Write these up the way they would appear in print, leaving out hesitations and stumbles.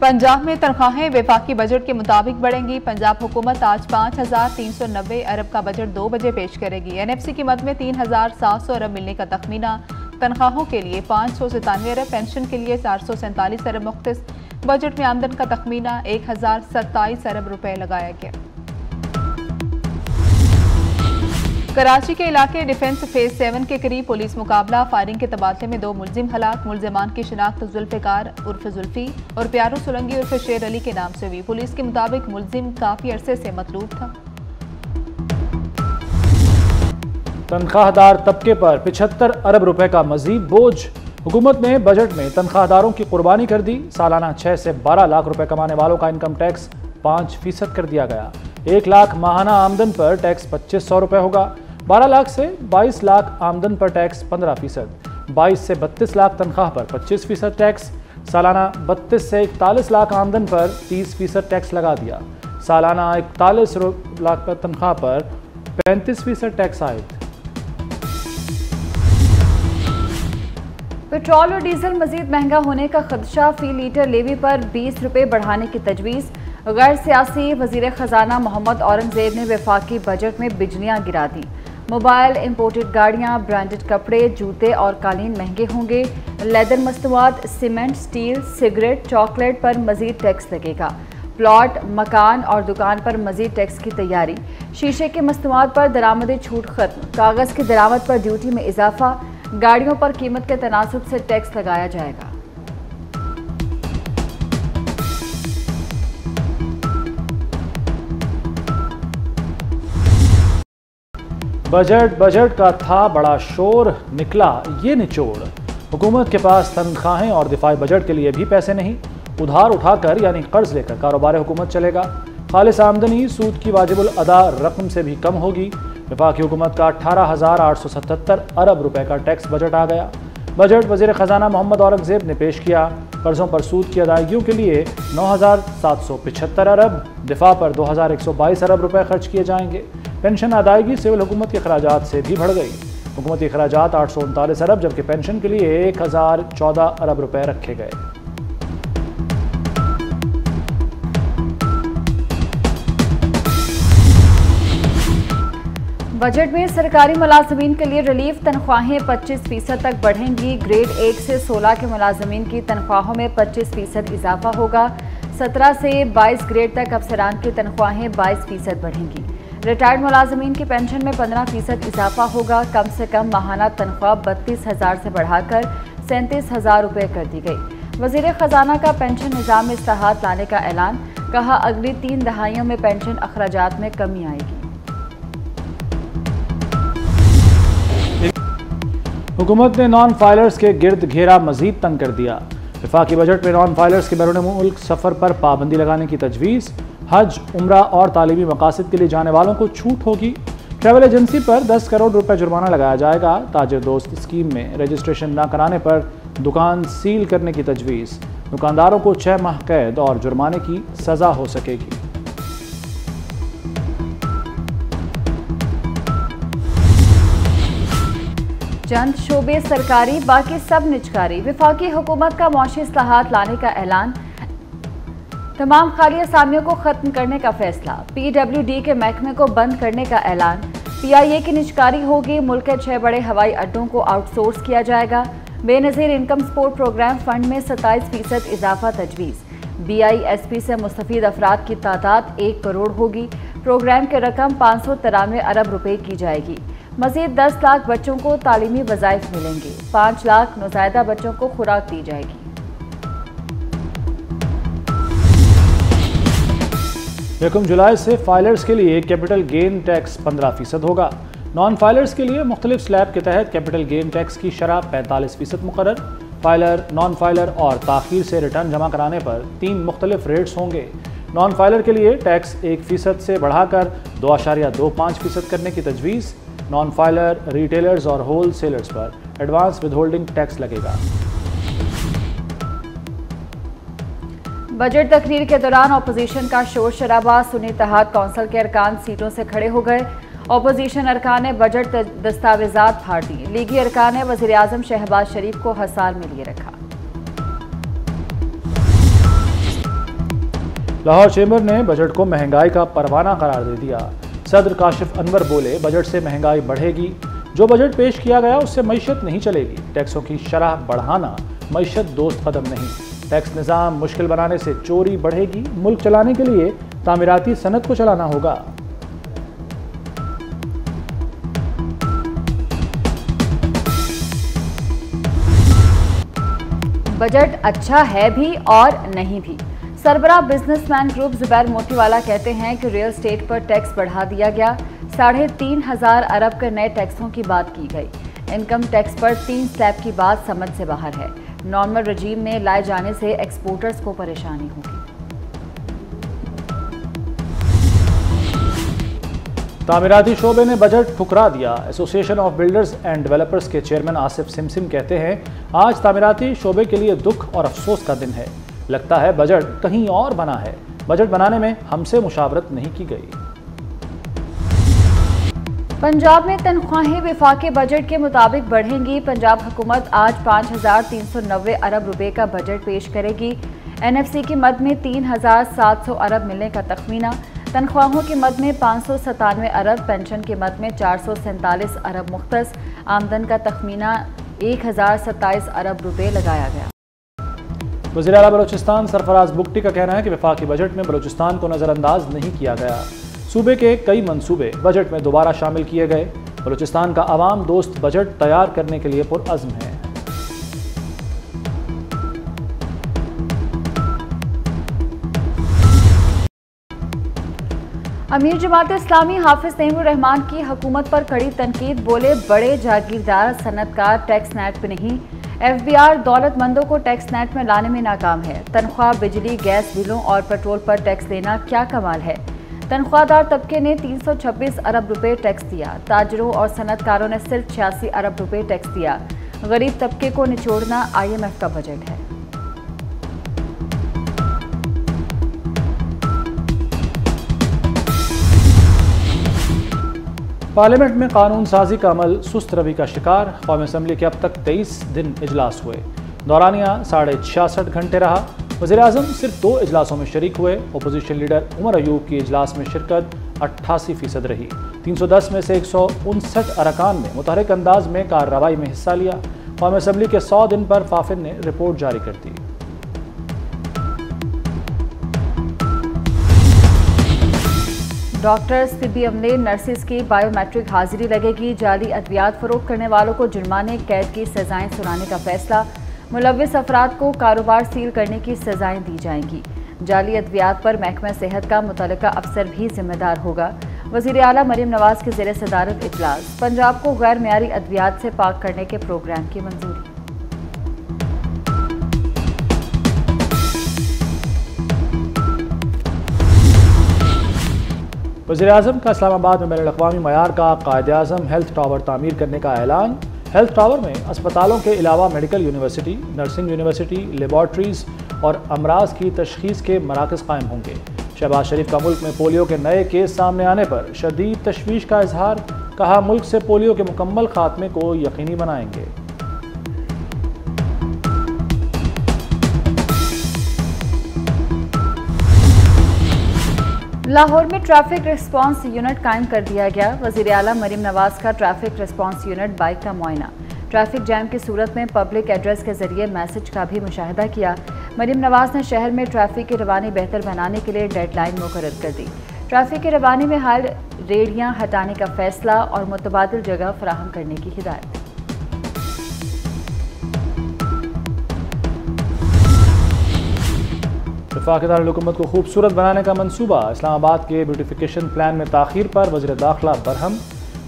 पंजाब में तनख्वाहें वफाकी बजट के मुताबिक बढ़ेंगी। पंजाब हुकूमत आज 5,390 अरब का बजट 2 बजे पेश करेगी। NFC की मद में 3,700 अरब मिलने का तखमीना। तनख्वाहों के लिए 597 अरब, पेंशन के लिए 447 अरब मुख्तस। बजट में आमदन का तखमीना 1,027 अरब रुपए लगाया गया। कराची के इलाके डिफेंस फेज 7 के करीब पुलिस मुकाबला, फायरिंग के तबादले में 2 मुलजिम हलाक। मुलजिमान की शिनाख्त जुल्फ़िकार उर्फ जुल्फी और प्यारो सुलंगी उर्फ शेर अली के नाम से हुई। पुलिस के मुताबिक मुलजिम काफी अरसे से मतलूब था। तनख्वाहदार तबके पर 75 अरब रुपए का मजीद बोझ। हुकूमत ने बजट में तनख्वाहदारों की कुर्बानी कर दी। सालाना 6 से 12 लाख रुपए कमाने वालों का इनकम टैक्स 5% कर दिया गया। 1 लाख माहाना आमदन पर टैक्स 2500 रुपए होगा। 12 लाख से 22 लाख आमदन पर टैक्स 15%। 22 से 32 लाख तनख्वाह पर 25% टैक्स। सालाना 32 से 41 लाख आमदन पर 30% टैक्स लगा दिया। सालाना 41 लाख तनख्वाह पर 35% टैक्स आयद। पेट्रोल और डीजल मजीद महंगा होने का खदशा, फी लीटर लेवी पर 20 रुपये बढ़ाने की तजवीज़। गैर सियासी वजीर खजाना मोहम्मद औरंगजेब ने वफाकी बजट में बिजलियाँ गिरा दी। मोबाइल, इंपोर्टेड गाड़ियाँ, ब्रांडेड कपड़े, जूते और कालीन महंगे होंगे। लेदर मस्तूआत, सीमेंट, स्टील, सिगरेट, चॉकलेट पर मजीद टैक्स लगेगा। प्लॉट, मकान और दुकान पर मजीद टैक्स की तैयारी। शीशे के मस्तूआत पर दरामदी छूट खत्म। कागज़ की दरामद पर ड्यूटी में इजाफा। गाड़ियों पर कीमत के तनासब से टैक्स लगाया जाएगा। बजट का था बड़ा शोर, निकला ये निचोड़। हुकूमत के पास तनख्वाहें और दिफाई बजट के लिए भी पैसे नहीं। उधार उठाकर यानी कर्ज लेकर कारोबार हुकूमत चलेगा। खालिस आमदनी सूद की वाजिबुल अदा रकम से भी कम होगी। वफाकी हुकूमत का 18,877 अरब रुपए का टैक्स बजट आ गया। बजट वजीर खजाना मोहम्मद औरंगजेब ने पेश किया। कर्जों पर सूद की अदायगियों के लिए 9,775 अरब, दिफा पर 2,122 अरब रुपए खर्च किए जाएंगे। पेंशन अदायगी सिविल हुकूमत के खराजात से भी बढ़ गई। हुकूमती खराजात 839 अरब, जबकि पेंशन के लिए 1,014 अरब रुपए रखे गए। बजट में सरकारी मुलाजमीन के लिए रिलीफ, तनख्वाहें 25% तक बढ़ेंगी। ग्रेड 1 से 16 के मुलाजमीन की तनख्वाहों में 25% इजाफा होगा। 17 से 22 ग्रेड तक अफसरान की तनख्वाहें 22% बढ़ेंगी। रिटायर्ड मुलाजमीन की पेंशन में 15% इजाफा होगा। कम से कम माहाना तनख्वाह 32,000 से बढ़ाकर 37,000 रुपये कर दी गई। वजीर खजाना का पेंशन निज़ाम में इस्लाहात लाने का ऐलान, कहा अगली 3 दहाइयों में पेंशन अखराजात में कमी आएगी। हुकूमत ने नॉन फाइलर्स के गिर्द घेरा मजीद तंग कर दिया। वफाकी बजट में नॉन फाइलर्स के बैरून मुल्क सफ़र पर पाबंदी लगाने की तजवीज़। हज, उम्रा और तालीमी मकासद के लिए जाने वालों को छूट होगी। ट्रैवल एजेंसी पर 10 करोड़ रुपए जुर्माना लगाया जाएगा। ताजिर दोस्त स्कीम में रजिस्ट्रेशन न कराने पर दुकान सील करने की तजवीज़। दुकानदारों को 6 माह कैद और जुर्माने की सज़ा हो सकेगी। चंद शोबे सरकारी, बाकी सब निजकारी। वफाकी हुकूमत का मौशी इस्लाहात लाने का ऐलान। तमाम खाली असामियों को खत्म करने का फैसला। PWD के महकमे को बंद करने का ऐलान। PIA की निजकारी होगी। मुल्क के 6 बड़े हवाई अड्डों को आउटसोर्स किया जाएगा। Benazir income support programme fund में 27% इजाफा तजवीज़। BISP से मुस्तफ़ीद अफराद की तादाद 1 करोड़ होगी। प्रोग्राम के रकम 593 अरब रुपए की जाएगी। मजीद 10 लाख बच्चों को तालीमी वज़ाइफ मिलेंगे। 5 लाख नौज़ायदा बच्चों को खुराक दी जाएगी। यकम जुलाई से फाइलर्स के लिए कैपिटल गेन टैक्स 15% होगा। नॉन फाइलर्स के लिए मुख्तलिफ स्लैब के तहत कैपिटल गेन टैक्स की शरह 45% मुकर्रर। फाइलर, नॉन फाइलर और ताख़ीर से रिटर्न जमा कराने पर 3 मुख्तलिफ रेट्स होंगे। नॉन फाइलर के लिए टैक्स 1% से बढ़ाकर 2.25% करने की तजवीज़। नॉन फाइलर, रिटेलर्स और होल सेलर्स पर एडवांस विदहोल्डिंग टैक्स लगेगा। बजट तकरीर के दौरान अपोजिशन का शोर शराबा। सुन्नी इत्तेहाद कौंसिल के अरकान सीटों से खड़े हो गए। अपोजिशन अरकान ने बजट दस्तावेजात फाड़ दिए। लीगी अरकान ने वज़ीर आज़म शहबाज शरीफ को हसार में लिए रखा। लाहौर चेंबर ने बजट को महंगाई का परवाना करार दे दिया। सदर काशिफ अनवर बोले, बजट से महंगाई बढ़ेगी, जो बजट पेश किया गया उससे मईशत नहीं चलेगी। टैक्सों की शरह बढ़ाना मईशत दोस्त कदम नहीं। टैक्स निज़ाम मुश्किल बनाने से चोरी बढ़ेगी। मुल्क चलाने के लिए तामीराती सनत को चलाना होगा। बजट अच्छा है भी और नहीं भी। सरबराह बिजनेसमैन ग्रुप जुबैर मोतीवाला कहते हैं कि रियल एस्टेट पर टैक्स बढ़ा दिया गया। 3,500 अरब के नए टैक्सों की बात की गई। इनकम टैक्स पर 3 स्लैब की बात समझ से बाहर है। नॉर्मल रजीम में लाए जाने से एक्सपोर्टर्स को परेशानी होगी। तामीराती शोबे ने बजट ठुकरा दिया। Association of builders and developers के चेयरमैन आसिफ सिमसिम कहते हैं, आज तामीराती शोबे के लिए दुख और अफसोस का दिन है। लगता है बजट कहीं और बना है। बजट बनाने में हमसे मुशावरत नहीं की गई। पंजाब में तनख्वाहें विफाकी बजट के मुताबिक बढ़ेंगी। पंजाब हुकूमत आज 5,390 अरब रुपए का बजट पेश करेगी। एनएफसी की मद में 3,700 अरब मिलने का तखमीना। तनख्वाहों की मद में 597 अरब, पेंशन की मद में 447 अरब मुख्तस। आमदन का तखमीना 1,027 अरब रुपए लगाया गया। वज़ीर आला बलोचिस्तान सरफराज बुगटी का कहना है कि वफाकी बजट में बलोचिस्तान को नज़रअंदाज नहीं किया गया। सूबे के कई मंसूबे बजट में दोबारा शामिल किए गए। बलोचिस्तान का आवाम दोस्त बजट तैयार करने के लिए पुरअज़्म है। अमीर जमात इस्लामी हाफिज तैमूर रहमान की हुकूमत पर कड़ी तनकीद। बोले, बड़े जागीरदार सनतकार टैक्स नेट पे नहीं। एफबीआर दौलतमंदों को टैक्स नेट में लाने में नाकाम है। तनख्वाह, बिजली, गैस बिलों और पेट्रोल पर टैक्स लेना क्या कमाल है। तनख्वाहदार तबके ने 326 अरब रुपए टैक्स दिया। ताजरों और सनतकारों ने सिर्फ 86 अरब रुपए टैक्स दिया। गरीब तबके को निचोड़ना IMF का बजट है। पार्लियामेंट में कानून साजी का अमल सुस्त रवि का शिकार। कौमी असम्बली के अब तक 23 दिन इजलास हुए। दौरानिया 66.5 घंटे रहा। वज़ीर-ए-आज़म सिर्फ 2 इजलासों में शरीक हुए। अपोजिशन लीडर उमर अयूब की इजलास में शिरकत 88% रही। 310 में से 159 अरकान ने मुतहरिक अंदाज में कार्रवाई में हिस्सा लिया। कौमी असम्बली के 100 दिन पर फाफिन ने रिपोर्ट जारी कर दी। डॉक्टर्स, तिब्बी अमले, नर्सिस की बायोमेट्रिक हाजिरी लगेगी। जाली अद्वियात फरोख्त करने वालों को जुर्माने, कैद की सजाएं सुनाने का फैसला। मुलव्विस अफराद को कारोबार सील करने की सजाएं दी जाएंगी। जाली अद्वियात पर महकमा सेहत का मुतल्लिका अफसर भी जिम्मेदार होगा। वज़ीर आला मरीम नवाज के ज़ेरे सदारत इजलास। पंजाब को गैर मियारी अद्वियात से पाक करने के प्रोग्राम की मंजूरी। वज़ीर-ए-आज़म का इस्लामाबाद में बैनुल-अक़वामी मयार का कायद-ए-आज़म हेल्थ टावर तामीर करने का ऐलान। हेल्थ टावर में अस्पतालों के अलावा medical university, nursing university, laboratories और अमराज की तशख़ीस के मराकज़ कायम होंगे। शहबाज शरीफ का मुल्क में पोलियो के नए केस सामने आने पर शदीद तशवीश का इजहार। कहा, मुल्क से पोलियो के मुकम्मल खात्मे को यकीनी बनाएंगे। लाहौर में ट्रैफिक रिस्पांस यूनिट कायम कर दिया गया। वज़ीर आला मरीम नवाज का ट्रैफिक रिस्पांस यूनिट बाइक का मुआयना। ट्रैफिक जैम की सूरत में पब्लिक एड्रेस के जरिए मैसेज का भी मुशाहिदा किया। मरीम नवाज ने शहर में ट्रैफिक की रवानी बेहतर बनाने के लिए डेडलाइन मुकर्रर कर दी। ट्रैफिक की रवानी में हाल रेडियां हटाने का फैसला और मुतबादिल जगह फराहम करने की हिदायत। वफाकी दारुल-हुकूमत को खूबसूरत बनाने का मंसूबा। इस्लामाबाद के ब्यूटिफिकेशन प्लान में ताख़ीर पर वज़ीर दाखिला बरहम।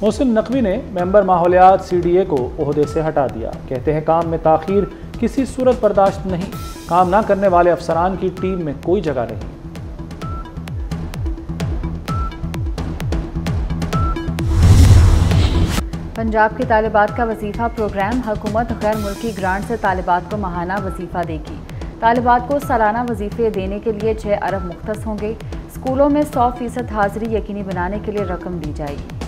मोहसिन नकवी ने मेंबर माहौलियात CDA को ओहदे से हटा दिया। कहते हैं, काम में ताख़ीर किसी सूरत बर्दाश्त नहीं। काम न करने वाले अफसरान की टीम में कोई जगह नहीं। पंजाब की तालिबात का वजीफा प्रोग्राम। हुकूमत गैर मुल्की ग्रांट से तालिबात को माहाना वजीफा देगी। तालिबात को सालाना वजीफे देने के लिए 6 अरब मुख्तस होंगे। स्कूलों में 100% हाजिरी यकीनी बनाने के लिए रकम दी जाएगी।